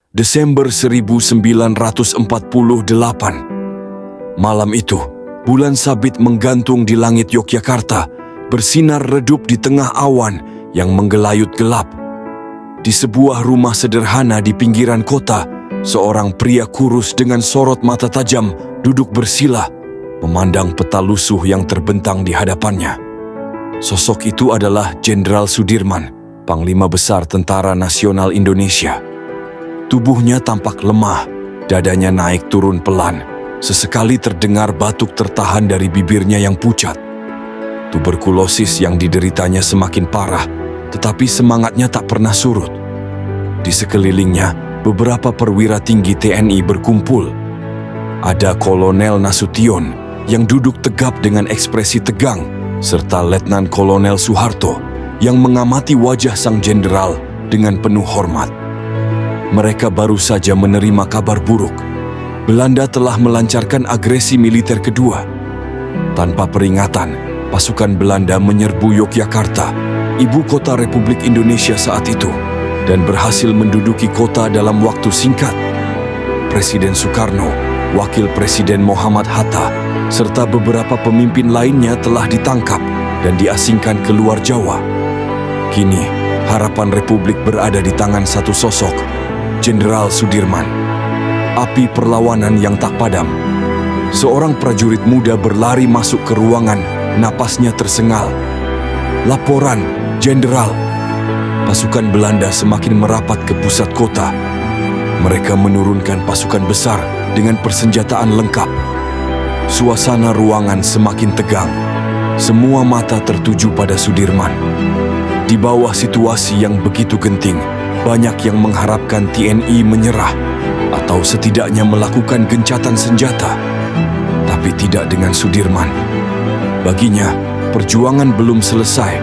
Desember 1948. Malam itu, bulan sabit menggantung di langit Yogyakarta, bersinar redup di tengah awan yang menggelayut gelap. Di sebuah rumah sederhana di pinggiran kota, seorang pria kurus dengan sorot mata tajam duduk bersila, memandang peta lusuh yang terbentang di hadapannya. Sosok itu adalah Jenderal Sudirman, Panglima Besar Tentara Nasional Indonesia. Tubuhnya tampak lemah, dadanya naik turun pelan. Sesekali terdengar batuk tertahan dari bibirnya yang pucat. Tuberkulosis yang dideritanya semakin parah, tetapi semangatnya tak pernah surut. Di sekelilingnya, beberapa perwira tinggi TNI berkumpul. Ada Kolonel Nasution yang duduk tegap dengan ekspresi tegang, serta Letnan Kolonel Soeharto yang mengamati wajah sang jenderal dengan penuh hormat. Mereka baru saja menerima kabar buruk. Belanda telah melancarkan agresi militer kedua. Tanpa peringatan, pasukan Belanda menyerbu Yogyakarta, ibu kota Republik Indonesia saat itu, dan berhasil menduduki kota dalam waktu singkat. Presiden Soekarno, Wakil Presiden Muhammad Hatta, serta beberapa pemimpin lainnya telah ditangkap dan diasingkan ke luar Jawa. Kini, harapan Republik berada di tangan satu sosok, Jenderal Sudirman. Api perlawanan yang tak padam. Seorang prajurit muda berlari masuk ke ruangan, napasnya tersengal. Laporan, Jenderal. Pasukan Belanda semakin merapat ke pusat kota. Mereka menurunkan pasukan besar dengan persenjataan lengkap. Suasana ruangan semakin tegang. Semua mata tertuju pada Sudirman. Di bawah situasi yang begitu genting, banyak yang mengharapkan TNI menyerah atau setidaknya melakukan gencatan senjata. Tapi tidak dengan Sudirman. Baginya, perjuangan belum selesai.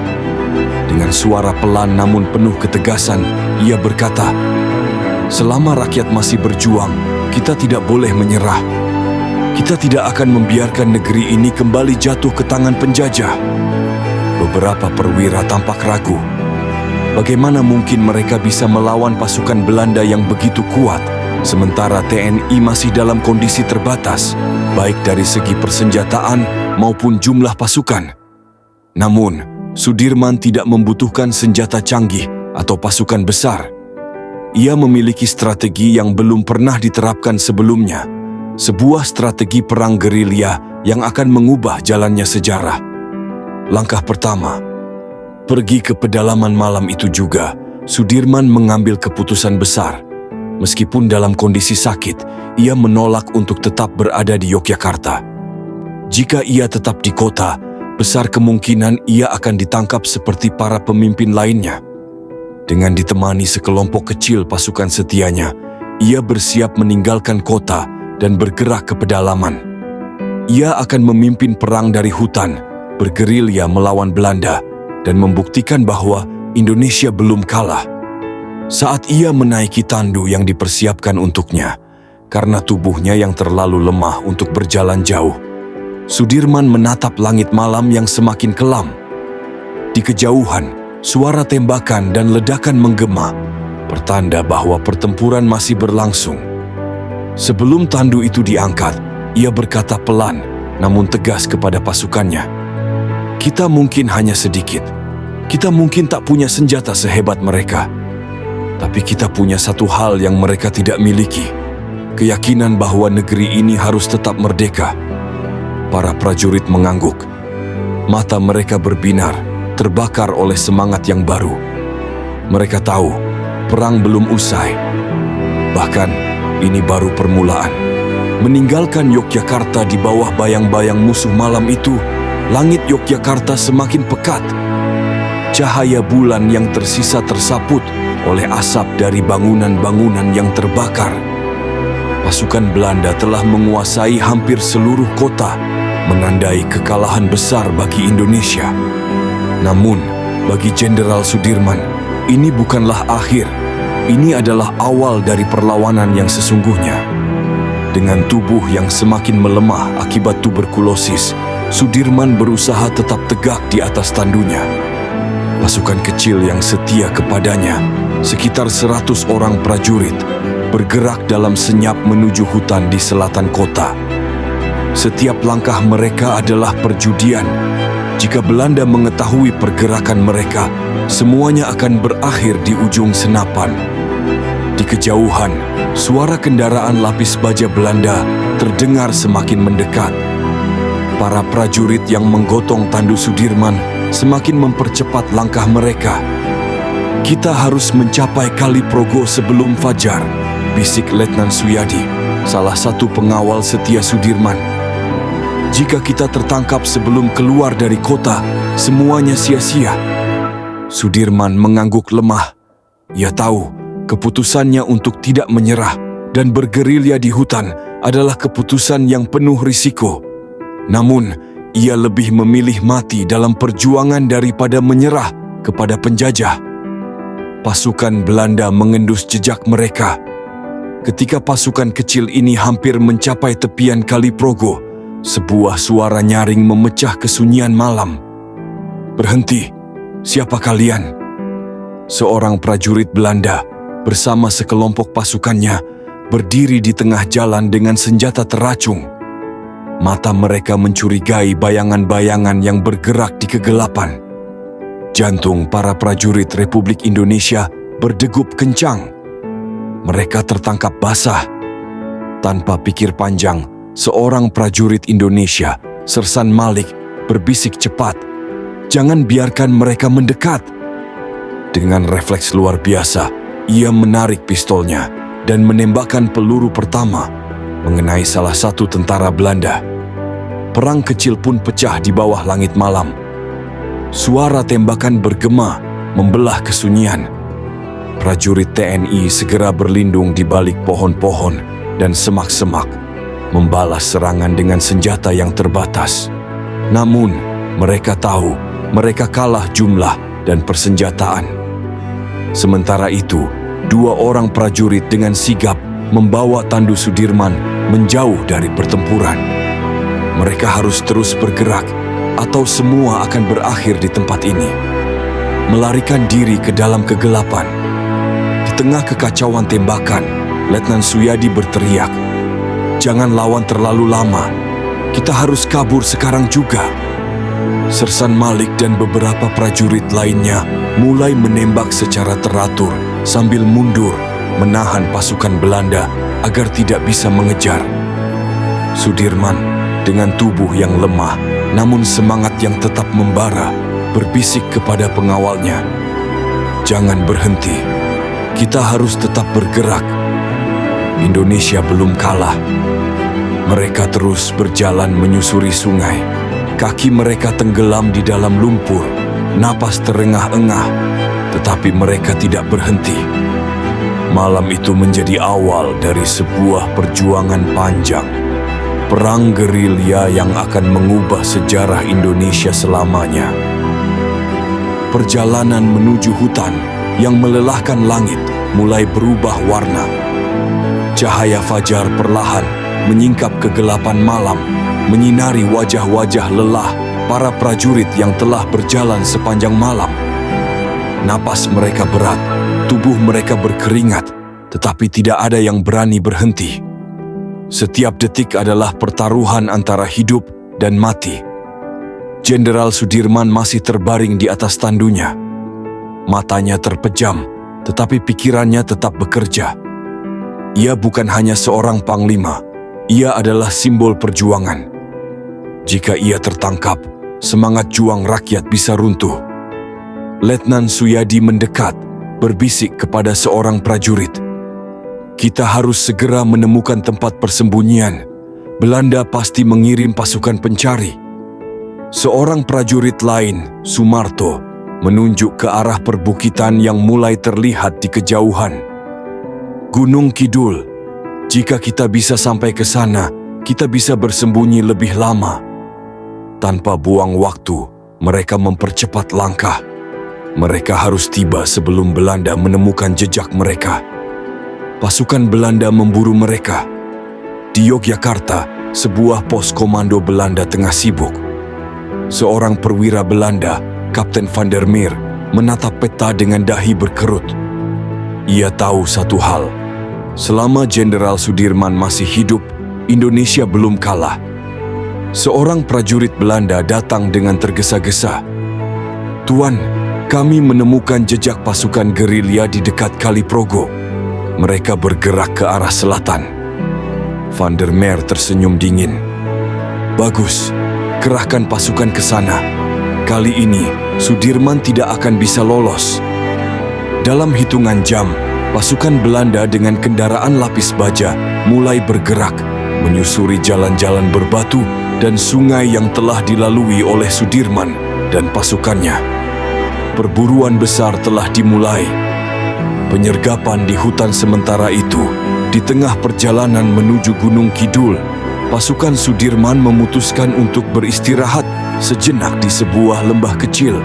Dengan suara pelan namun penuh ketegasan, ia berkata, "Selama rakyat masih berjuang, kita tidak boleh menyerah. Kita tidak akan membiarkan negeri ini kembali jatuh ke tangan penjajah." Beberapa perwira tampak ragu. Bagaimana mungkin mereka bisa melawan pasukan Belanda yang begitu kuat, sementara TNI masih dalam kondisi terbatas, baik dari segi persenjataan maupun jumlah pasukan. Namun, Sudirman tidak membutuhkan senjata canggih atau pasukan besar. Ia memiliki strategi yang belum pernah diterapkan sebelumnya, sebuah strategi perang gerilya yang akan mengubah jalannya sejarah. Langkah pertama, pergi ke pedalaman. Malam itu juga, Sudirman mengambil keputusan besar. Meskipun dalam kondisi sakit, ia menolak untuk tetap berada di Yogyakarta. Jika ia tetap di kota, besar kemungkinan ia akan ditangkap seperti para pemimpin lainnya. Dengan ditemani sekelompok kecil pasukan setianya, ia bersiap meninggalkan kota dan bergerak ke pedalaman. Ia akan memimpin perang dari hutan, bergerilya melawan Belanda, dan membuktikan bahwa Indonesia belum kalah. Saat ia menaiki tandu yang dipersiapkan untuknya, karena tubuhnya yang terlalu lemah untuk berjalan jauh, Sudirman menatap langit malam yang semakin kelam. Di kejauhan, suara tembakan dan ledakan menggema, pertanda bahwa pertempuran masih berlangsung. Sebelum tandu itu diangkat, ia berkata pelan, namun tegas kepada pasukannya, "Kita mungkin hanya sedikit. Kita mungkin tak punya senjata sehebat mereka. Tapi kita punya satu hal yang mereka tidak miliki. Keyakinan bahwa negeri ini harus tetap merdeka." Para prajurit mengangguk. Mata mereka berbinar, terbakar oleh semangat yang baru. Mereka tahu, perang belum usai. Bahkan, ini baru permulaan. Meninggalkan Yogyakarta di bawah bayang-bayang musuh malam itu, langit Yogyakarta semakin pekat. Cahaya bulan yang tersisa tersaput oleh asap dari bangunan-bangunan yang terbakar. Pasukan Belanda telah menguasai hampir seluruh kota, menandai kekalahan besar bagi Indonesia. Namun, bagi Jenderal Sudirman, ini bukanlah akhir. Ini adalah awal dari perlawanan yang sesungguhnya. Dengan tubuh yang semakin melemah akibat tuberkulosis, Sudirman berusaha tetap tegak di atas tandunya. Pasukan kecil yang setia kepadanya, sekitar 100 orang prajurit, bergerak dalam senyap menuju hutan di selatan kota. Setiap langkah mereka adalah perjudian. Jika Belanda mengetahui pergerakan mereka, semuanya akan berakhir di ujung senapan. Di kejauhan, suara kendaraan lapis baja Belanda terdengar semakin mendekat. Para prajurit yang menggotong tandu Sudirman semakin mempercepat langkah mereka. "Kita harus mencapai Kali Progo sebelum fajar," bisik Letnan Suyadi, salah satu pengawal setia Sudirman. "Jika kita tertangkap sebelum keluar dari kota, semuanya sia-sia." Sudirman mengangguk lemah. Ia tahu keputusannya untuk tidak menyerah dan bergerilya di hutan adalah keputusan yang penuh risiko. Namun, ia lebih memilih mati dalam perjuangan daripada menyerah kepada penjajah. Pasukan Belanda mengendus jejak mereka. Ketika pasukan kecil ini hampir mencapai tepian Kali Progo, sebuah suara nyaring memecah kesunyian malam. "Berhenti, siapa kalian?" Seorang prajurit Belanda bersama sekelompok pasukannya berdiri di tengah jalan dengan senjata teracung. Mata mereka mencurigai bayangan-bayangan yang bergerak di kegelapan. Jantung para prajurit Republik Indonesia berdegup kencang. Mereka tertangkap basah. Tanpa pikir panjang, seorang prajurit Indonesia, Sersan Malik, berbisik cepat, "Jangan biarkan mereka mendekat." Dengan refleks luar biasa, ia menarik pistolnya dan menembakkan peluru pertama mengenai salah satu tentara Belanda. Perang kecil pun pecah di bawah langit malam. Suara tembakan bergema, membelah kesunyian. Prajurit TNI segera berlindung di balik pohon-pohon dan semak-semak, membalas serangan dengan senjata yang terbatas. Namun, mereka tahu mereka kalah jumlah dan persenjataan. Sementara itu, 2 orang prajurit dengan sigap membawa tandu Sudirman menjauh dari pertempuran. Mereka harus terus bergerak atau semua akan berakhir di tempat ini. Melarikan diri ke dalam kegelapan. Di tengah kekacauan tembakan, Letnan Suyadi berteriak, "Jangan lawan terlalu lama. Kita harus kabur sekarang juga." Sersan Malik dan beberapa prajurit lainnya mulai menembak secara teratur sambil mundur, menahan pasukan Belanda agar tidak bisa mengejar. Sudirman, dengan tubuh yang lemah, namun semangat yang tetap membara, berbisik kepada pengawalnya, "Jangan berhenti. Kita harus tetap bergerak. Indonesia belum kalah." Mereka terus berjalan menyusuri sungai. Kaki mereka tenggelam di dalam lumpur, napas terengah-engah, tetapi mereka tidak berhenti. Malam itu menjadi awal dari sebuah perjuangan panjang. Perang gerilya yang akan mengubah sejarah Indonesia selamanya. Perjalanan menuju hutan yang melelahkan langit mulai berubah warna. Cahaya fajar perlahan menyingkap kegelapan malam, menyinari wajah-wajah lelah para prajurit yang telah berjalan sepanjang malam. Napas mereka berat, tubuh mereka berkeringat, tetapi tidak ada yang berani berhenti. Setiap detik adalah pertaruhan antara hidup dan mati. Jenderal Sudirman masih terbaring di atas tandunya. Matanya terpejam, tetapi pikirannya tetap bekerja. Ia bukan hanya seorang panglima, ia adalah simbol perjuangan. Jika ia tertangkap, semangat juang rakyat bisa runtuh. Letnan Suyadi mendekat, berbisik kepada seorang prajurit, "Kita harus segera menemukan tempat persembunyian. Belanda pasti mengirim pasukan pencari." Seorang prajurit lain, Sumarto, menunjuk ke arah perbukitan yang mulai terlihat di kejauhan. "Gunung Kidul. Jika kita bisa sampai ke sana, kita bisa bersembunyi lebih lama." Tanpa buang waktu, mereka mempercepat langkah. Mereka harus tiba sebelum Belanda menemukan jejak mereka. Pasukan Belanda memburu mereka. Di Yogyakarta, sebuah pos komando Belanda tengah sibuk. Seorang perwira Belanda, Kapten van der Meer, menatap peta dengan dahi berkerut. Ia tahu satu hal, Selama Jenderal Sudirman masih hidup, Indonesia belum kalah. Seorang prajurit Belanda datang dengan tergesa-gesa. "Tuan, kami menemukan jejak pasukan gerilya di dekat Kali Progo. Mereka bergerak ke arah selatan." Van der Meer tersenyum dingin. "Bagus, kerahkan pasukan ke sana. Kali ini, Sudirman tidak akan bisa lolos." Dalam hitungan jam, pasukan Belanda dengan kendaraan lapis baja mulai bergerak, menyusuri jalan-jalan berbatu dan sungai yang telah dilalui oleh Sudirman dan pasukannya. Perburuan besar telah dimulai. Penyergapan di hutan sementara itu, di tengah perjalanan menuju Gunung Kidul, pasukan Sudirman memutuskan untuk beristirahat sejenak di sebuah lembah kecil.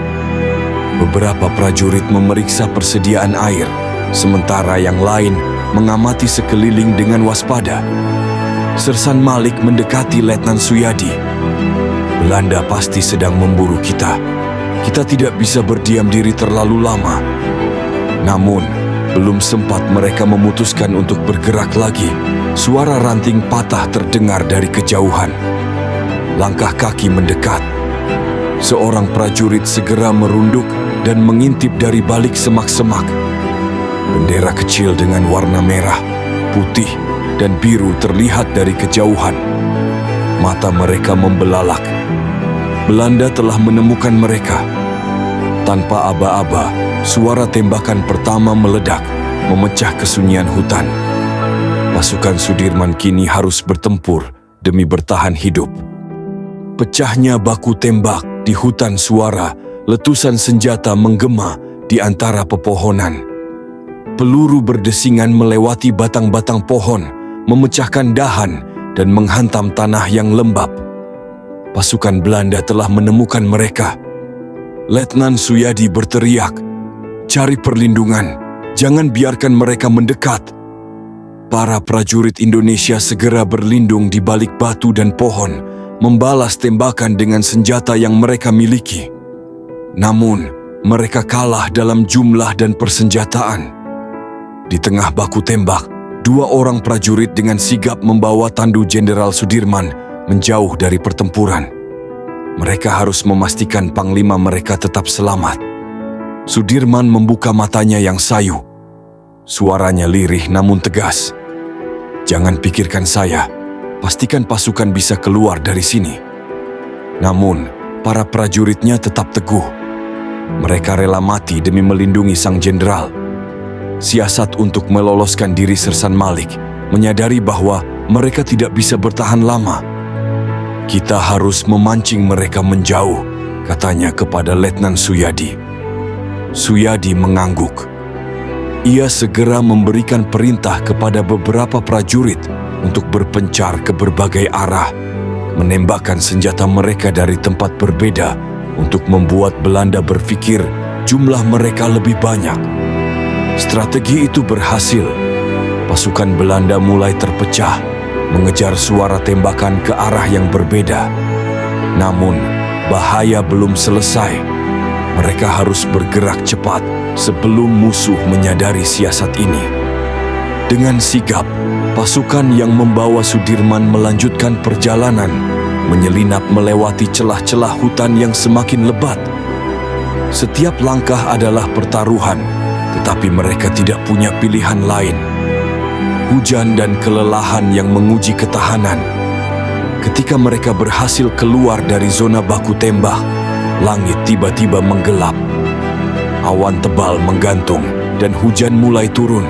Beberapa prajurit memeriksa persediaan air, sementara yang lain mengamati sekeliling dengan waspada. Sersan Malik mendekati Letnan Suyadi. "Belanda pasti sedang memburu kita. Kita tidak bisa berdiam diri terlalu lama." Namun, belum sempat mereka memutuskan untuk bergerak lagi, suara ranting patah terdengar dari kejauhan. Langkah kaki mendekat. Seorang prajurit segera merunduk dan mengintip dari balik semak-semak. Bendera kecil dengan warna merah, putih, dan biru terlihat dari kejauhan. Mata mereka membelalak. Belanda telah menemukan mereka. Tanpa aba-aba, suara tembakan pertama meledak, memecah kesunyian hutan. Pasukan Sudirman kini harus bertempur demi bertahan hidup. Pecahnya baku tembak di hutan suara, letusan senjata menggema di antara pepohonan. Peluru berdesingan melewati batang-batang pohon, memecahkan dahan dan menghantam tanah yang lembab. Pasukan Belanda telah menemukan mereka. Letnan Suyadi berteriak, "Cari perlindungan, jangan biarkan mereka mendekat." Para prajurit Indonesia segera berlindung di balik batu dan pohon, membalas tembakan dengan senjata yang mereka miliki. Namun, mereka kalah dalam jumlah dan persenjataan. Di tengah baku tembak, 2 orang prajurit dengan sigap membawa tandu Jenderal Sudirman menjauh dari pertempuran. Mereka harus memastikan panglima mereka tetap selamat. Sudirman membuka matanya yang sayu. Suaranya lirih namun tegas. "Jangan pikirkan saya, pastikan pasukan bisa keluar dari sini." Namun, para prajuritnya tetap teguh. Mereka rela mati demi melindungi sang jenderal. Siasat untuk meloloskan diri Sersan Malik menyadari bahwa mereka tidak bisa bertahan lama. "Kita harus memancing mereka menjauh," katanya kepada Letnan Suyadi. Suyadi mengangguk. Ia segera memberikan perintah kepada beberapa prajurit untuk berpencar ke berbagai arah, menembakkan senjata mereka dari tempat berbeda untuk membuat Belanda berpikir jumlah mereka lebih banyak. Strategi itu berhasil. Pasukan Belanda mulai terpecah, mengejar suara tembakan ke arah yang berbeda. Namun, bahaya belum selesai. Mereka harus bergerak cepat sebelum musuh menyadari siasat ini. Dengan sigap, pasukan yang membawa Sudirman melanjutkan perjalanan, menyelinap melewati celah-celah hutan yang semakin lebat. Setiap langkah adalah pertaruhan, tetapi mereka tidak punya pilihan lain. Hujan dan kelelahan yang menguji ketahanan. Ketika mereka berhasil keluar dari zona baku tembak, langit tiba-tiba menggelap. Awan tebal menggantung dan hujan mulai turun.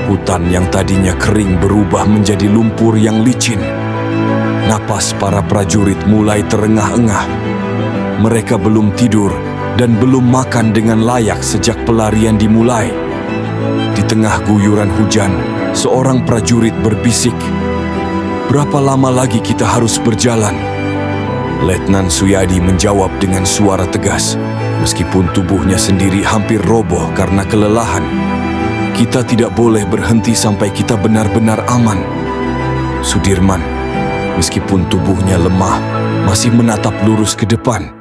Hutan yang tadinya kering berubah menjadi lumpur yang licin. Napas para prajurit mulai terengah-engah. Mereka belum tidur dan belum makan dengan layak sejak pelarian dimulai. Di tengah guyuran hujan, seorang prajurit berbisik, "Berapa lama lagi kita harus berjalan?" Letnan Suyadi menjawab dengan suara tegas, meskipun tubuhnya sendiri hampir roboh karena kelelahan. "Kita tidak boleh berhenti sampai kita benar-benar aman." Sudirman, meskipun tubuhnya lemah, masih menatap lurus ke depan.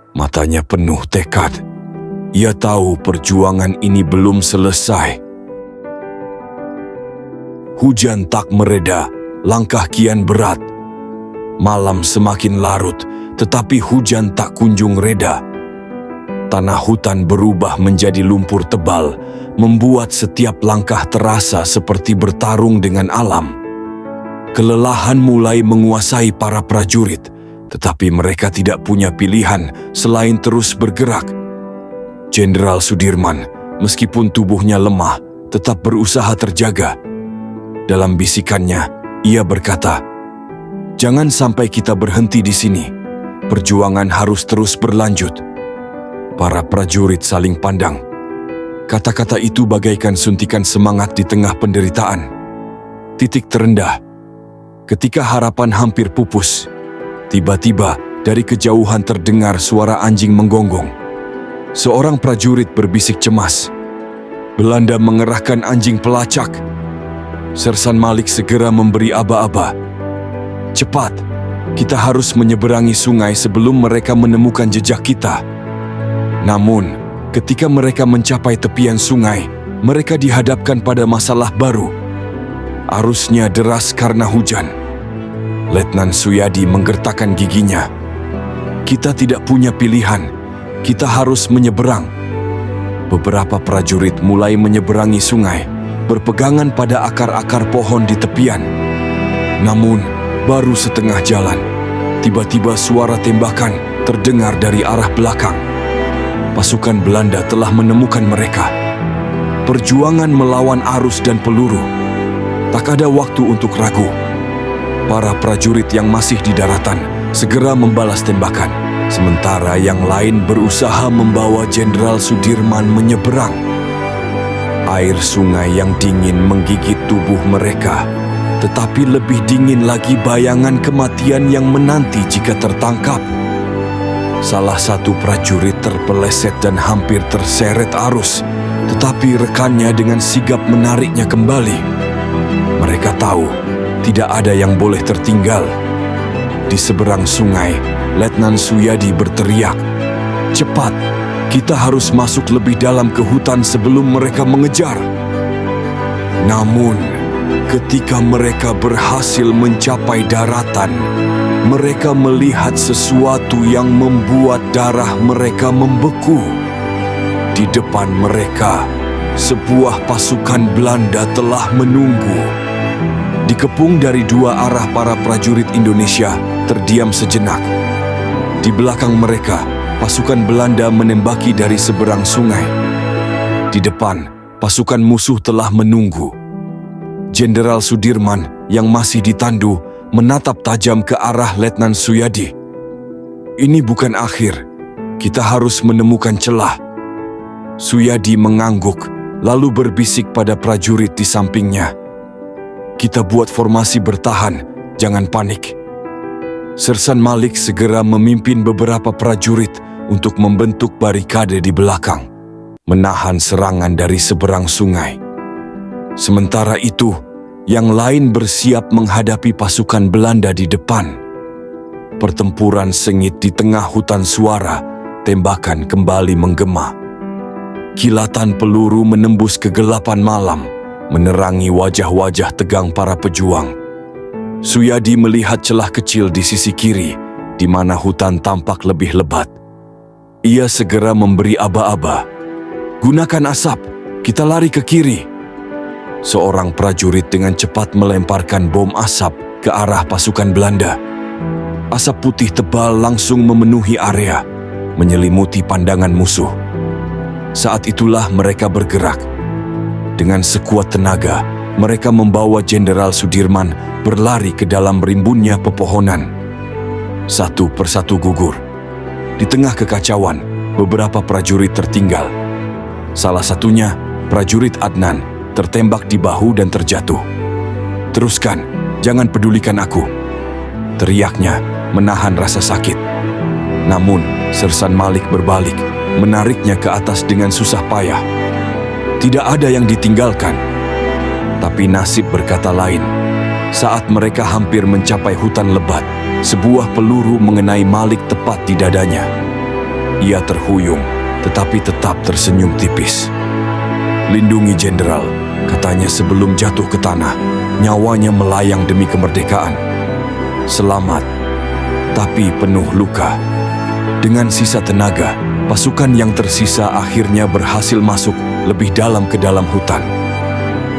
Matanya penuh tekad. Ia tahu perjuangan ini belum selesai. Hujan tak mereda, langkah kian berat. Malam semakin larut, tetapi hujan tak kunjung reda. Tanah hutan berubah menjadi lumpur tebal, membuat setiap langkah terasa seperti bertarung dengan alam. Kelelahan mulai menguasai para prajurit, tetapi mereka tidak punya pilihan selain terus bergerak. Jenderal Sudirman, meskipun tubuhnya lemah, tetap berusaha terjaga. Dalam bisikannya, ia berkata, "Jangan sampai kita berhenti di sini. Perjuangan harus terus berlanjut." Para prajurit saling pandang. Kata-kata itu bagaikan suntikan semangat di tengah penderitaan. Titik terendah. Ketika harapan hampir pupus, tiba-tiba dari kejauhan terdengar suara anjing menggonggong. Seorang prajurit berbisik cemas. Belanda mengerahkan anjing pelacak. Sersan Malik segera memberi aba-aba. "Cepat, kita harus menyeberangi sungai sebelum mereka menemukan jejak kita." Namun, ketika mereka mencapai tepian sungai, mereka dihadapkan pada masalah baru. Arusnya deras karena hujan. Letnan Suyadi menggertakkan giginya. "Kita tidak punya pilihan, kita harus menyeberang." Beberapa prajurit mulai menyeberangi sungai, berpegangan pada akar-akar pohon di tepian. Namun, baru setengah jalan, tiba-tiba suara tembakan terdengar dari arah belakang. Pasukan Belanda telah menemukan mereka. Perjuangan melawan arus dan peluru. Tak ada waktu untuk ragu. Para prajurit yang masih di daratan segera membalas tembakan, sementara yang lain berusaha membawa Jenderal Sudirman menyeberang. Air sungai yang dingin menggigit tubuh mereka, tetapi lebih dingin lagi bayangan kematian yang menanti jika tertangkap. Salah satu prajurit terpeleset dan hampir terseret arus, tetapi rekannya dengan sigap menariknya kembali. Mereka tahu tidak ada yang boleh tertinggal. Di seberang sungai, Letnan Suyadi berteriak, "Cepat! Kita harus masuk lebih dalam ke hutan sebelum mereka mengejar." Namun, ketika mereka berhasil mencapai daratan, mereka melihat sesuatu yang membuat darah mereka membeku. Di depan mereka, sebuah pasukan Belanda telah menunggu. Dikepung dari dua arah, para prajurit Indonesia terdiam sejenak. Di belakang mereka, pasukan Belanda menembaki dari seberang sungai. Di depan, pasukan musuh telah menunggu. Jenderal Sudirman yang masih ditandu menatap tajam ke arah Letnan Suyadi. "Ini bukan akhir. Kita harus menemukan celah." Suyadi mengangguk, lalu berbisik pada prajurit di sampingnya, "Kita buat formasi bertahan, jangan panik." Sersan Malik segera memimpin beberapa prajurit untuk membentuk barikade di belakang, menahan serangan dari seberang sungai. Sementara itu, yang lain bersiap menghadapi pasukan Belanda di depan. Pertempuran sengit di tengah hutan suara, tembakan kembali menggema. Kilatan peluru menembus kegelapan malam, menerangi wajah-wajah tegang para pejuang. Suyadi melihat celah kecil di sisi kiri, di mana hutan tampak lebih lebat. Ia segera memberi aba-aba. "Gunakan asap, kita lari ke kiri." Seorang prajurit dengan cepat melemparkan bom asap ke arah pasukan Belanda. Asap putih tebal langsung memenuhi area, menyelimuti pandangan musuh. Saat itulah mereka bergerak. Dengan sekuat tenaga, mereka membawa Jenderal Sudirman berlari ke dalam rimbunnya pepohonan. Satu persatu gugur. Di tengah kekacauan, beberapa prajurit tertinggal. Salah satunya, prajurit Adnan, tertembak di bahu dan terjatuh. "Teruskan, jangan pedulikan aku," teriaknya, menahan rasa sakit. Namun, Sersan Malik berbalik, menariknya ke atas dengan susah payah. Tidak ada yang ditinggalkan. Tapi nasib berkata lain. Saat mereka hampir mencapai hutan lebat, sebuah peluru mengenai Malik tepat di dadanya. Ia terhuyung, tetapi tetap tersenyum tipis. "Lindungi Jenderal," katanya sebelum jatuh ke tanah. nyawanya melayang demi kemerdekaan. Selamat, tapi penuh luka. Dengan sisa tenaga, pasukan yang tersisa akhirnya berhasil masuk lebih dalam ke dalam hutan.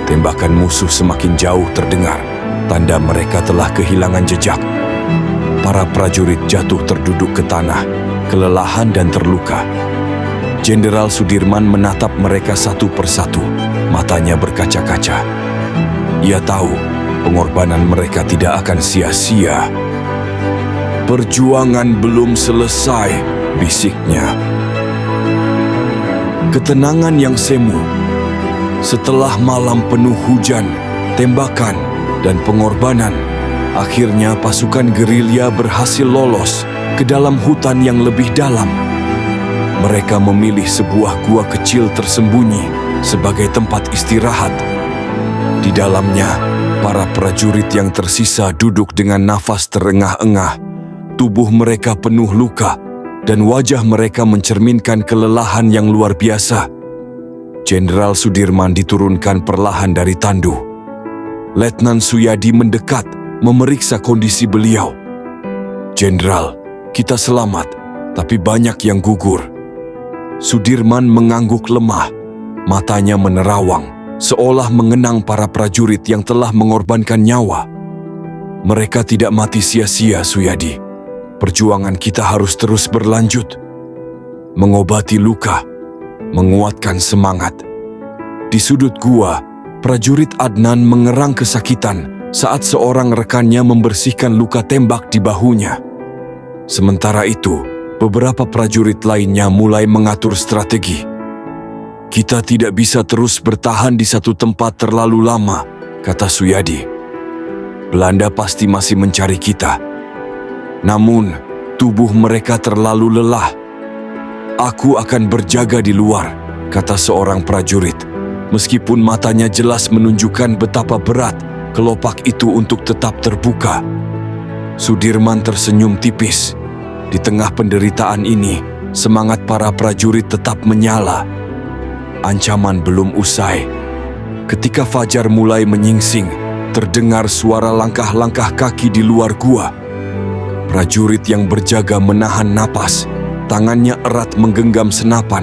Tembakan musuh semakin jauh terdengar, tanda mereka telah kehilangan jejak. Para prajurit jatuh terduduk ke tanah, kelelahan dan terluka. Jenderal Sudirman menatap mereka satu persatu, matanya berkaca-kaca. Ia tahu pengorbanan mereka tidak akan sia-sia. "Perjuangan belum selesai," bisiknya. Ketenangan yang semu. Setelah malam penuh hujan, tembakan, dan pengorbanan, akhirnya pasukan gerilya berhasil lolos ke dalam hutan yang lebih dalam. Mereka memilih sebuah gua kecil tersembunyi sebagai tempat istirahat. Di dalamnya, para prajurit yang tersisa duduk dengan nafas terengah-engah. Tubuh mereka penuh luka, dan wajah mereka mencerminkan kelelahan yang luar biasa. Jenderal Sudirman diturunkan perlahan dari tandu. Letnan Suyadi mendekat, memeriksa kondisi beliau. "Jenderal, kita selamat, tapi banyak yang gugur." Sudirman mengangguk lemah, matanya menerawang, seolah mengenang para prajurit yang telah mengorbankan nyawa. "Mereka tidak mati sia-sia, Suyadi. Perjuangan kita harus terus berlanjut. Mengobati luka, menguatkan semangat." Di sudut gua, prajurit Adnan mengerang kesakitan saat seorang rekannya membersihkan luka tembak di bahunya. Sementara itu, beberapa prajurit lainnya mulai mengatur strategi. "Kita tidak bisa terus bertahan di satu tempat terlalu lama," kata Suyadi. "Belanda pasti masih mencari kita. Namun, tubuh mereka terlalu lelah. Aku akan berjaga di luar," kata seorang prajurit, meskipun matanya jelas menunjukkan betapa berat kelopak itu untuk tetap terbuka. Sudirman tersenyum tipis. Di tengah penderitaan ini, semangat para prajurit tetap menyala. Ancaman belum usai. Ketika fajar mulai menyingsing, terdengar suara langkah-langkah kaki di luar gua. Prajurit yang berjaga menahan napas, tangannya erat menggenggam senapan.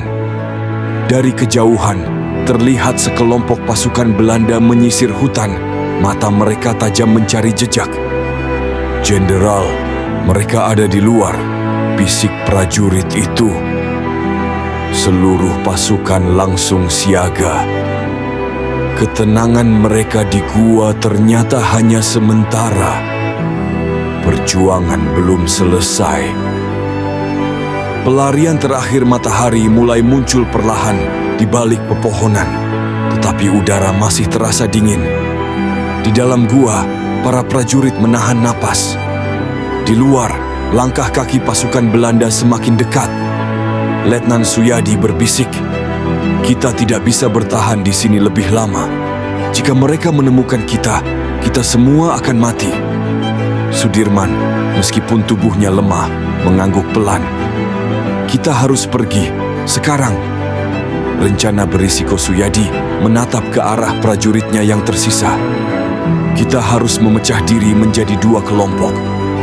Dari kejauhan, terlihat sekelompok pasukan Belanda menyisir hutan, mata mereka tajam mencari jejak. "Jenderal, mereka ada di luar," bisik prajurit itu. Seluruh pasukan langsung siaga. Ketenangan mereka di gua ternyata hanya sementara. Perjuangan belum selesai. Pelarian terakhir matahari mulai muncul perlahan di balik pepohonan, tetapi udara masih terasa dingin. Di dalam gua, para prajurit menahan napas. Di luar, langkah kaki pasukan Belanda semakin dekat. Letnan Suyadi berbisik, "Kita tidak bisa bertahan di sini lebih lama. Jika mereka menemukan kita, kita semua akan mati." Sudirman, meskipun tubuhnya lemah, mengangguk pelan. "Kita harus pergi, sekarang." Rencana berisiko Suyadi menatap ke arah prajuritnya yang tersisa. "Kita harus memecah diri menjadi dua kelompok.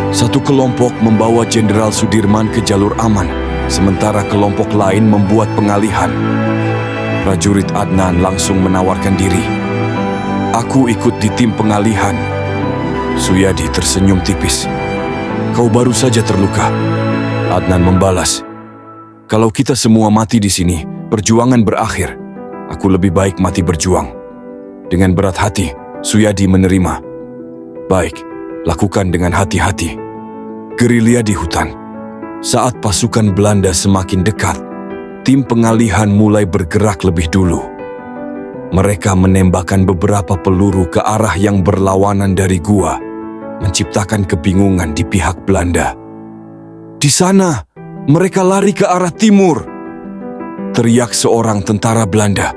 Satu kelompok membawa Jenderal Sudirman ke jalur aman, sementara kelompok lain membuat pengalihan." Prajurit Adnan langsung menawarkan diri. "Aku ikut di tim pengalihan." Suyadi tersenyum tipis. "Kau baru saja terluka." Adnan membalas, "Kalau kita semua mati di sini, perjuangan berakhir. Aku lebih baik mati berjuang." Dengan berat hati, Suyadi menerima. "Baik, lakukan dengan hati-hati." Gerilya di hutan. Saat pasukan Belanda semakin dekat, tim pengalihan mulai bergerak lebih dulu. Mereka menembakkan beberapa peluru ke arah yang berlawanan dari gua, menciptakan kebingungan di pihak Belanda. "Di sana, mereka lari ke arah timur!" teriak seorang tentara Belanda.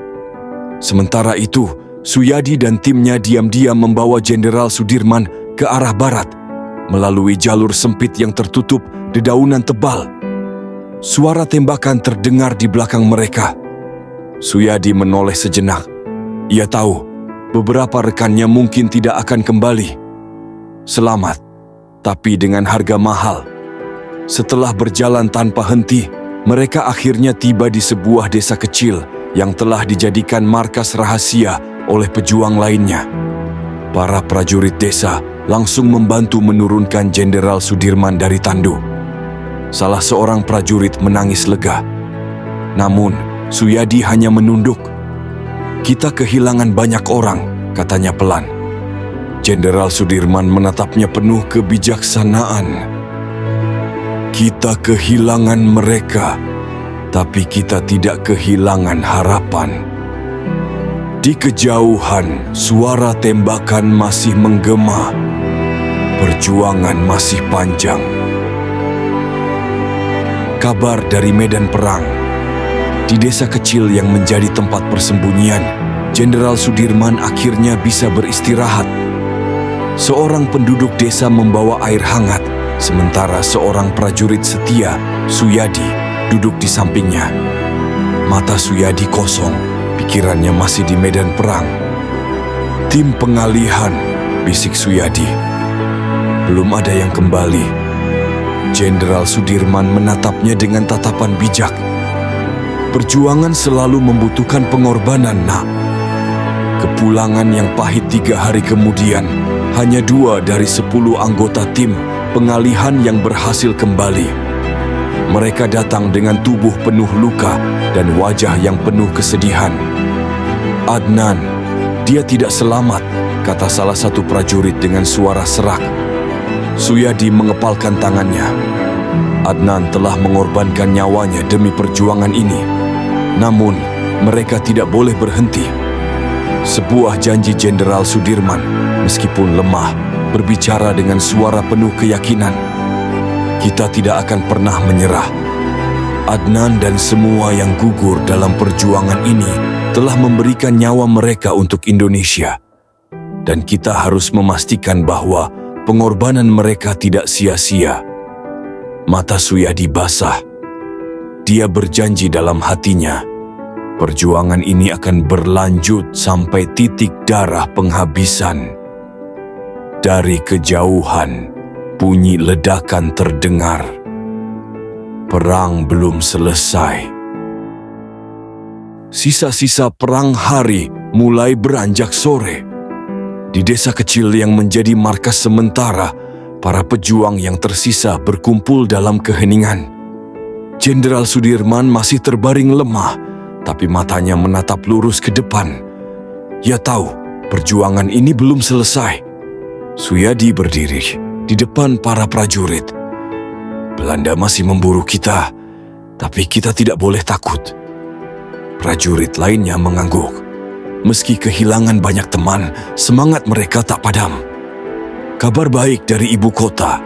Sementara itu, Suyadi dan timnya diam-diam membawa Jenderal Sudirman ke arah barat, melalui jalur sempit yang tertutup dedaunan tebal. Suara tembakan terdengar di belakang mereka. Suyadi menoleh sejenak. Ia tahu beberapa rekannya mungkin tidak akan kembali selamat, tapi dengan harga mahal. Setelah berjalan tanpa henti, mereka akhirnya tiba di sebuah desa kecil yang telah dijadikan markas rahasia oleh pejuang lainnya. Para prajurit desa langsung membantu menurunkan Jenderal Sudirman dari tandu. Salah seorang prajurit menangis lega. Namun, Suyadi hanya menunduk. "Kita kehilangan banyak orang," katanya pelan. Jenderal Sudirman menatapnya penuh kebijaksanaan. "Kita kehilangan mereka, tapi kita tidak kehilangan harapan." Di kejauhan, suara tembakan masih menggema. Perjuangan masih panjang. Kabar dari medan perang. Di desa kecil yang menjadi tempat persembunyian, Jenderal Sudirman akhirnya bisa beristirahat. Seorang penduduk desa membawa air hangat, sementara seorang prajurit setia, Suyadi, duduk di sampingnya. Mata Suyadi kosong. Pikirannya masih di medan perang. "Tim pengalihan," bisik Suyadi. "Belum ada yang kembali." Jenderal Sudirman menatapnya dengan tatapan bijak. "Perjuangan selalu membutuhkan pengorbanan, nak." Kepulangan yang pahit 3 hari kemudian, hanya 2 dari 10 anggota tim pengalihan yang berhasil kembali. Mereka datang dengan tubuh penuh luka dan wajah yang penuh kesedihan. "Adnan, dia tidak selamat," kata salah satu prajurit dengan suara serak. Suyadi mengepalkan tangannya. Adnan telah mengorbankan nyawanya demi perjuangan ini. Namun, mereka tidak boleh berhenti. Sebuah janji Jenderal Sudirman, meskipun lemah, berbicara dengan suara penuh keyakinan. "Kita tidak akan pernah menyerah." Adnan dan semua yang gugur dalam perjuangan ini telah memberikan nyawa mereka untuk Indonesia. Dan kita harus memastikan bahwa pengorbanan mereka tidak sia-sia. Mata Suyadi basah. Dia berjanji dalam hatinya, perjuangan ini akan berlanjut sampai titik darah penghabisan. Dari kejauhan, bunyi ledakan terdengar. Perang belum selesai. Sisa-sisa perang hari mulai beranjak sore. Di desa kecil yang menjadi markas sementara, para pejuang yang tersisa berkumpul dalam keheningan. Jenderal Sudirman masih terbaring lemah, tapi matanya menatap lurus ke depan. Ia tahu perjuangan ini belum selesai. Suyadi berdiri di depan para prajurit. "Belanda masih memburu kita, tapi kita tidak boleh takut." Prajurit lainnya mengangguk. Meski kehilangan banyak teman, semangat mereka tak padam. Kabar baik dari ibu kota.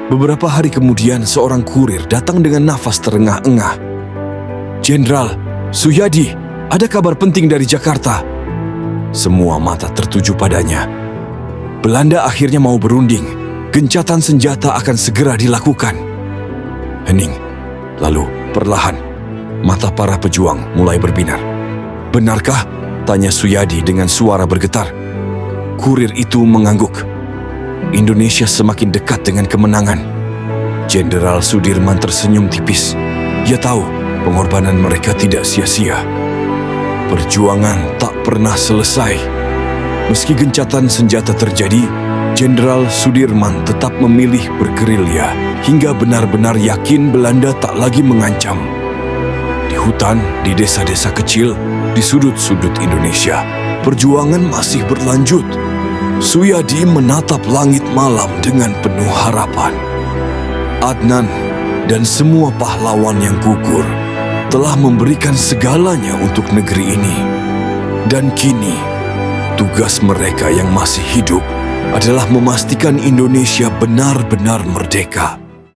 Beberapa hari kemudian, seorang kurir datang dengan nafas terengah-engah. "Jenderal, Suyadi, ada kabar penting dari Jakarta." Semua mata tertuju padanya. Belanda akhirnya mau berunding. Gencatan senjata akan segera dilakukan. Hening. Lalu, perlahan, mata para pejuang mulai berbinar. "Benarkah?" tanya Suyadi dengan suara bergetar. Kurir itu mengangguk. Indonesia semakin dekat dengan kemenangan. Jenderal Sudirman tersenyum tipis. Ia tahu pengorbanan mereka tidak sia-sia. Perjuangan tak pernah selesai. Meski gencatan senjata terjadi, Jenderal Sudirman tetap memilih bergerilya hingga benar-benar yakin Belanda tak lagi mengancam. Di hutan, di desa-desa kecil, di sudut-sudut Indonesia, perjuangan masih berlanjut. Suyadi menatap langit malam dengan penuh harapan. Adnan dan semua pahlawan yang gugur telah memberikan segalanya untuk negeri ini. Dan kini, tugas mereka yang masih hidup adalah memastikan Indonesia benar-benar merdeka.